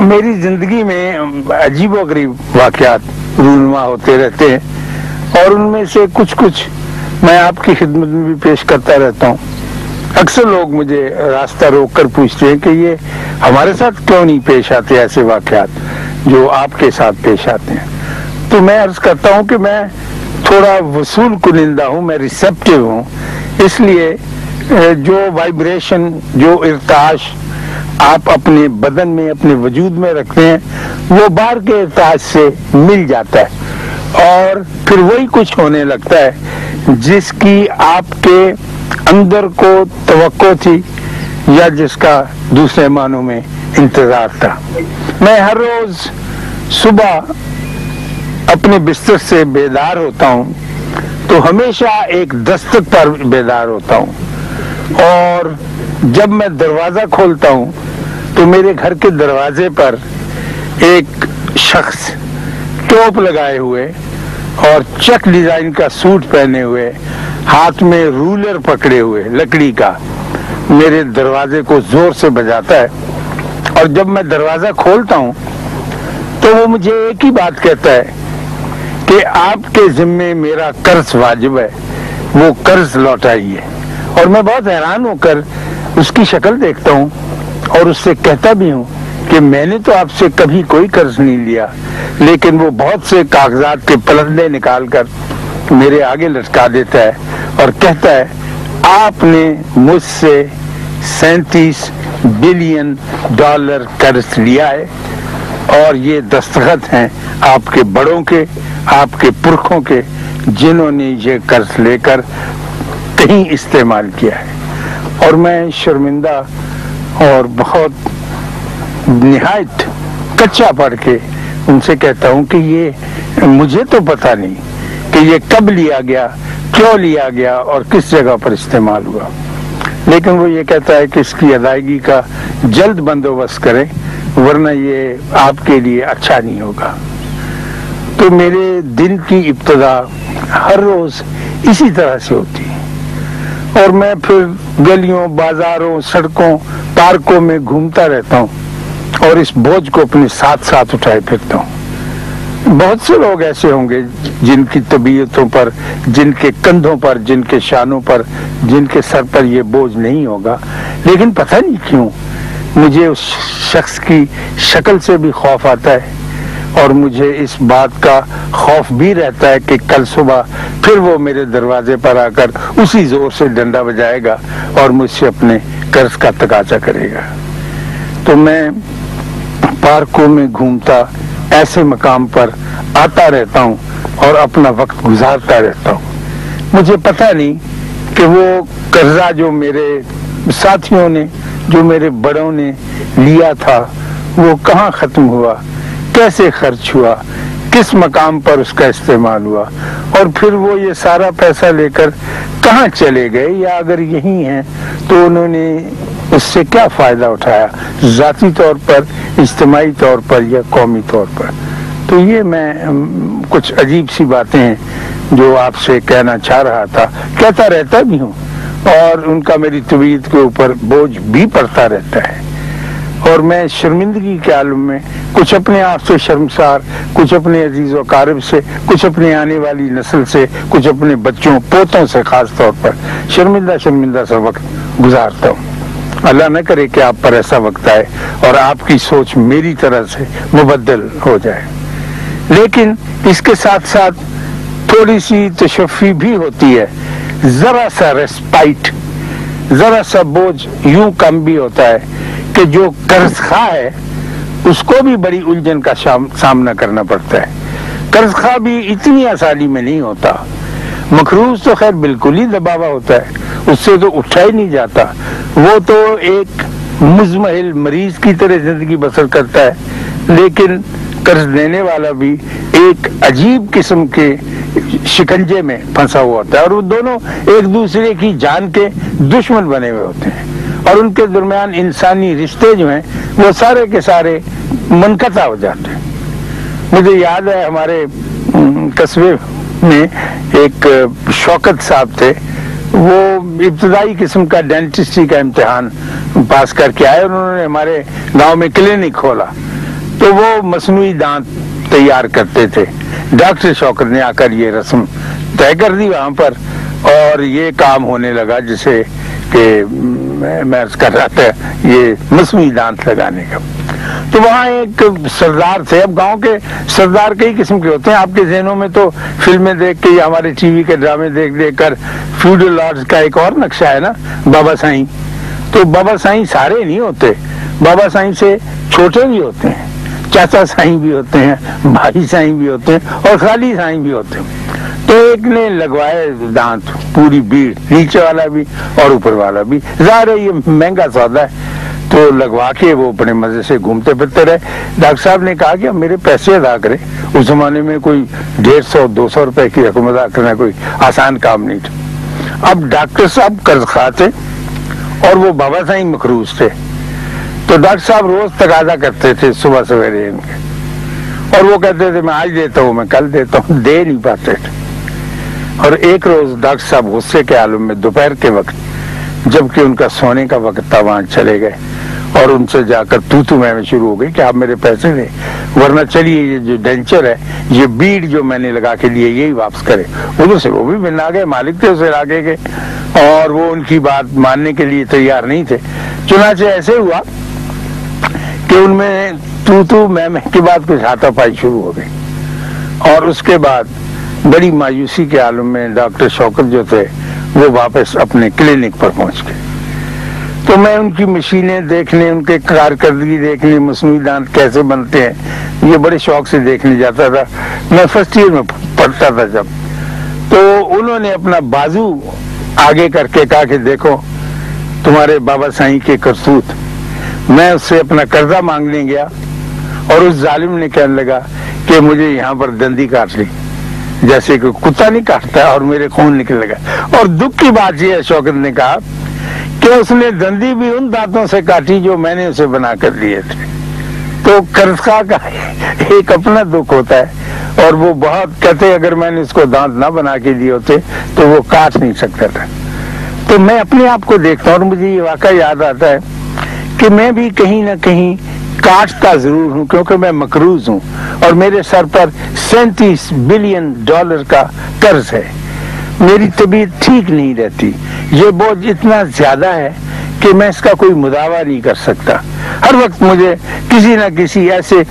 میری زندگی میں عجیب و غریب واقعات رونما ہوتے رہتے ہیں اور ان میں سے کچھ میں آپ کی خدمت میں بھی پیش کرتا رہتا ہوں. اکثر لوگ مجھے راستہ روک کر پوچھتے ہیں کہ یہ ہمارے ساتھ کیوں نہیں پیش آتے ایسے واقعات جو آپ کے ساتھ پیش آتے ہیں. تو میں عرض کرتا ہوں کہ میں تھوڑا وصول کنندہ ہوں, میں ریسیپٹیو ہوں, اس لیے جو وائبریشن, جو ارتعاش آپ اپنے بدن میں, اپنے وجود میں رکھتے ہیں وہ باہر کے ارتعاش سے مل جاتا ہے اور پھر وہی کچھ ہونے لگتا ہے جس کی آپ کے اندر کو توقع تھی یا جس کا دوسرے معنوں میں انتظار تھا. میں ہر روز صبح اپنے بستر سے بیدار ہوتا ہوں تو ہمیشہ ایک دستک پر بیدار ہوتا ہوں اور جب میں دروازہ کھولتا ہوں تو میرے گھر کے دروازے پر ایک شخص ٹوپ لگائے ہوئے اور چیک ڈیزائن کا سوٹ پہنے ہوئے, ہاتھ میں رولر پکڑے ہوئے لکڑی کا, میرے دروازے کو زور سے بجاتا ہے. اور جب میں دروازہ کھولتا ہوں تو وہ مجھے ایک ہی بات کہتا ہے کہ آپ کے ذمے میرا قرض واجب ہے, وہ قرض لوٹائیے. اور میں بہت حیران ہو کر اس کی شکل دیکھتا ہوں اور اس سے کہتا بھی ہوں کہ میں نے تو آپ سے کبھی کوئی قرض نہیں لیا, لیکن وہ بہت سے کاغذات کے پلندے نکال کر میرے آگے لٹکا دیتا ہے اور کہتا ہے آپ نے مجھ سے $37 بلین قرض لیا ہے اور یہ دستخط ہیں آپ کے بڑوں کے, آپ کے پرکھوں کے, جنہوں نے یہ قرض لے کر کہیں استعمال کیا ہے. اور میں شرمندہ اور بہت نہایت کچا پڑھ کے ان سے کہتا ہوں کہ یہ مجھے تو پتہ نہیں کہ یہ کب لیا گیا, کیوں لیا گیا اور کس جگہ پر استعمال ہوا, لیکن وہ یہ کہتا ہے کہ اس کی ادائیگی کا جلد بندوبست کریں ورنہ یہ آپ کے لیے اچھا نہیں ہوگا. تو میرے دن کی ابتدا ہر روز اسی طرح سے ہوتی ہے اور میں پھر گلیوں, بازاروں, سڑکوں, پارکوں میں گھومتا رہتا ہوں اور اس بوجھ کو اپنے ساتھ ساتھ اٹھائے پھرتا ہوں. بہت سے لوگ ایسے ہوں گے جن کی طبیعتوں پر, جن کے کندھوں پر, جن کے شانوں پر, جن کے سر پر یہ بوجھ نہیں ہوگا, لیکن پتہ نہیں کیوں مجھے اس شخص کی شکل سے بھی خوف آتا ہے اور مجھے اس بات کا خوف بھی رہتا ہے کہ کل صبح پھر وہ میرے دروازے پر آ کر اسی زور سے ڈنڈا بجائے گا اور مجھ سے اپنے قرض کا تقاضا کرے گا. تو میں پارکوں میں گھومتا ایسے مقام پر آتا رہتا ہوں اور اپنا وقت گزارتا رہتا ہوں. مجھے پتہ نہیں کہ وہ قرضہ جو میرے ساتھیوں نے, جو میرے بڑوں نے لیا تھا وہ کہاں ختم ہوا, کیسے خرچ ہوا, کس مقام پر اس کا استعمال ہوا اور پھر وہ یہ سارا پیسہ لے کر کہاں چلے گئے, یا اگر یہی ہیں تو انہوں نے اس سے کیا فائدہ اٹھایا ذاتی طور پر, اجتماعی طور پر یا قومی طور پر. تو یہ میں کچھ عجیب سی باتیں ہیں جو آپ سے کہنا چاہ رہا تھا, کہتا رہتا بھی ہوں اور ان کا میری طبیعت کے اوپر بوجھ بھی پڑتا رہتا ہے. اور میں شرمندگی کے عالم میں کچھ اپنے آپ سے شرمسار, کچھ اپنے عزیز و اقارب سے, کچھ اپنے آنے والی نسل سے, کچھ اپنے بچوں پوتوں سے خاص طور پر شرمندہ سا وقت گزارتا ہوں. اللہ نہ کرے کہ آپ پر ایسا وقت آئے اور آپ کی سوچ میری طرح سے مبدل ہو جائے. لیکن اس کے ساتھ ساتھ تھوڑی سی تشفی بھی ہوتی ہے, ذرا سا ریسپائٹ, ذرا سا بوجھ یوں کم بھی ہوتا ہے کہ جو قرض خواہ ہے اس کو بھی بڑی الجھن کا سامنا کرنا پڑتا ہے. قرض خواہ بھی اتنی آسانی میں نہیں ہوتا, مقروض تو خیر بالکل ہی دباوا ہوتا ہے, اس سے تو اٹھا ہی نہیں جاتا, وہ تو ایک مزمحل مریض کی طرح زندگی بسر کرتا ہے. لیکن قرض دینے والا بھی ایک عجیب قسم کے شکنجے میں پھنسا ہوا ہوتا ہے اور وہ دونوں ایک دوسرے کی جان کے دشمن بنے ہوئے ہوتے ہیں اور ان کے درمیان انسانی رشتے جو ہیں وہ سارے کے سارے منقطع ہو جاتے ہیں. مجھے یاد ہے ہمارے قصبے میں ایک شوکت صاحب تھے, وہ ابتدائی قسم کا ڈینٹسٹری کا امتحان پاس کر کے آئے, انہوں نے ہمارے گاؤں میں کلینک کھولا تو وہ مصنوعی دانت تیار کرتے تھے. ڈاکٹر شوکت نے آ کر یہ رسم طے کر دی وہاں پر, اور یہ کام ہونے لگا جسے کہ میں عرض کر رہا تھا یہ مصنوعی دانت لگانے کا. تو وہاں ایک سردار تھے. اب گاؤں کے سردار کئی قسم کے ہوتے ہیں. آپ کے ذہنوں میں تو فلمیں دیکھ کے یا ہمارے ٹی وی کے ڈرامے دیکھ دیکھ کر فیوڈل لارڈز کا ایک اور نقشہ ہے نا, بابا سائیں. تو بابا سائیں سارے نہیں ہوتے, بابا سائیں سے چھوٹے بھی ہوتے ہیں, چاچا سائیں بھی ہوتے ہیں, بھائی سائیں بھی ہوتے ہیں, اور خالی سائیں بھی ہوتے ہیں. تو ایک نے لگوائے دانت, پوری بیڑ, نیچے والا بھی اور اوپر والا بھی. ظاہر ہے یہ مہنگا سودا ہے, تو لگوا کے وہ اپنے مزے سے گھومتے پھرتے رہے. ڈاکٹر صاحب نے کہا کہ اب میرے پیسے ادا کریں. اس زمانے میں کوئی 150-200 روپے کی رقم ادا کرنا کوئی آسان کام نہیں تھا. اب ڈاکٹر صاحب قرض خواہ تھے اور وہ بابا سائیں مقروض تھے. تو ڈاکٹر صاحب روز تقاضا کرتے تھے صبح سویرے ان کے, اور وہ کہتے تھے میں آج دیتا ہوں, میں کل دیتا ہوں, دے نہیں پاتے تھے. اور ایک روز ڈاکٹر صاحب غصے کے عالم میں دوپہر کے وقت, جبکہ ان کا سونے کا وقت تھا, وہاں چلے گئے اور ان سے جا کر تو میں شروع ہو گئی کہ آپ میرے پیسے دیں, ورنہ چلیے یہ جو ڈینچر ہے, یہ بیڑ جو میں نے لگا کے لیے یہی واپس کرے. ادھر سے وہ بھی ملنا گئے, مالک تھے اسے آگے کے, اور وہ ان کی بات ماننے کے لیے تیار نہیں تھے. چنانچہ ایسے ہوا کہ ان میں تو میں کے بعد کچھ ہاتھا پائی شروع ہو گئی, اور اس کے بعد بڑی مایوسی کے عالم میں ڈاکٹر شوکت جو تھے وہ واپس اپنے کلینک پر پہنچ گئے. تو میں ان کی مشینیں دیکھنے, ان کے کارکردگی دیکھنے, مصنوعی دانت کیسے بنتے ہیں, یہ بڑے شوق سے دیکھنے جاتا تھا. میں فرسٹ ایئر میں پڑھتا تھا جب. تو انہوں نے اپنا بازو آگے کر کے کہا کہ دیکھو تمہارے بابا سائیں کے کرتوت. میں اس سے اپنا قرضہ مانگنے گیا, اور اس ظالم نے کہنے لگا کہ مجھے یہاں پر دندی کاٹ لی, جیسے کہ کتا نہیں کاٹتا, اور میرے خون نکل لگا. اور دکھ کی بات یہ ہے, شوکت نے کہا کہ اس نے دندی بھی ان دانتوں سے کاٹی جو میں نے اسے بنا کر دیے تھے. تو قرض خواہ کا ایک اپنا دکھ ہوتا ہے, اور وہ بہت کہتے اگر میں نے اس کو دانت نہ بنا کے دیے ہوتے تو وہ کاٹ نہیں سکتا تھا. تو میں اپنے آپ کو دیکھتا ہوں, اور مجھے یہ واقعہ یاد آتا ہے کہ میں بھی کہیں نہ کہیں کاٹتا ضرور ہوں, کیونکہ میں مقروض ہوں اور میرے سر پر $37 بلین کا قرض ہے. میری طبیعت ٹھیک نہیں رہتی, یہ بوجھ اتنا زیادہ ہے کہ میں اس کا کوئی مداوع نہیں کر سکتا. ہر وقت مجھے کسی نہ کسی ایسے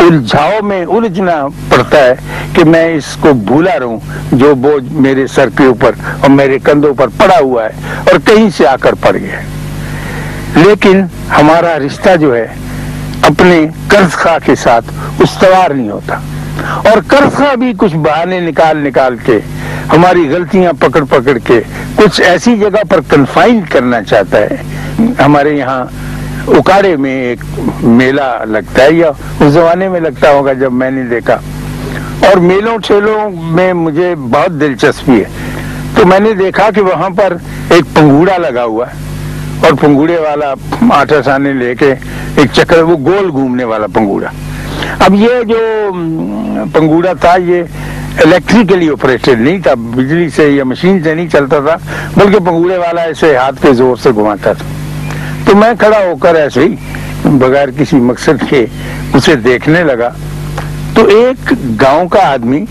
الجھاؤ میں الجھنا پڑتا ہے کہ میں اس کو بھولا رہوں جو بوجھ میرے سر کے اوپر اور میرے کندھوں پر پڑا ہوا ہے, اور کہیں سے آ کر پڑ گیا. لیکن ہمارا رشتہ جو ہے اپنے قرض خواہ کے ساتھ استوار نہیں ہوتا, اور قرض خواہ بھی کچھ بہانے نکال کے ہماری غلطیاں پکڑ کے کچھ ایسی جگہ پر کنفائن کرنا چاہتا ہے. ہمارے یہاں اکاڑے میں ایک میلہ لگتا ہے, یا اس زمانے میں لگتا ہوگا جب میں نے دیکھا, اور میلوں ٹھیلوں میں مجھے بہت دلچسپی ہے. تو میں نے دیکھا کہ وہاں پر ایک پنگوڑا لگا ہوا ہے, اور پنگوڑے والا آٹا سانے لے کے ایک چکر, وہ گول گھومنے والا پنگوڑا. اب یہ جو پنگوڑا تھا یہ الیکٹریکلی آپریٹڈ نہیں تھا, بجلی سے یا مشین سے نہیں چلتا تھا, بلکہ پنگوڑے والا ایسے ہاتھ کے زور سے گھماتا تھا. تو میں کھڑا ہو کر ایسے ہی بغیر کسی مقصد کے اسے دیکھنے لگا. تو ایک گاؤں کا آدمی,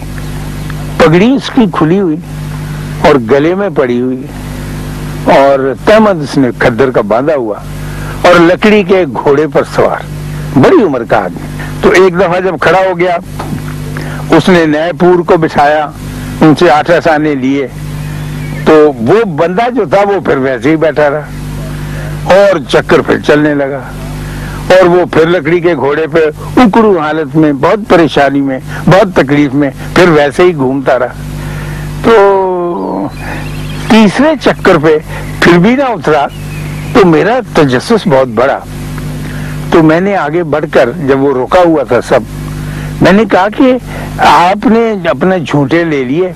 پگڑی اس کی کھلی ہوئی اور گلے میں پڑی ہوئی, اور تہمد اس نے کھدر کا باندھا ہوا, اور لکڑی کے گھوڑے پر سوار, بڑی عمر کا آدمی. تو ایک دفعہ جب کھڑا ہو گیا, اس نے نئے پور کو بٹھایا, ان سے آٹا سانے لیے, تو وہ بندہ جو تھا وہ پھر ویسے ہی بیٹھا رہا, اور چکر پھر چلنے لگا, اور وہ پھر لکڑی کے گھوڑے پہ اکڑو حالت میں, بہت پریشانی میں, بہت تکلیف میں, پھر ویسے ہی گھومتا رہا. تو تیسرے چکر پہ پھر بھی نہ اترا, تو میرا تجسس بہت بڑا. تو میں نے آگے بڑھ کر, جب وہ رکا ہوا تھا سب, میں نے کہا کہ آپ نے اپنے جھوٹے لے لیے,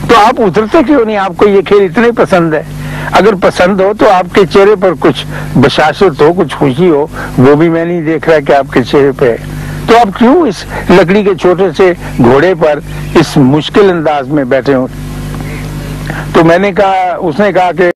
تو آپ اترتے کیوں نہیں؟ آپ کو یہ کھیل اتنے پسند ہے. اگر پسند ہو تو آپ کے چہرے پر کچھ بشاشت ہو, کچھ خوشی ہو, وہ بھی میں نہیں دیکھ رہا کہ آپ کے چہرے پہ ہے. تو آپ کیوں اس لکڑی کے چھوٹے سے گھوڑے پر اس مشکل انداز میں بیٹھے ہوں؟ تو میں نے کہا, اس نے کہا کہ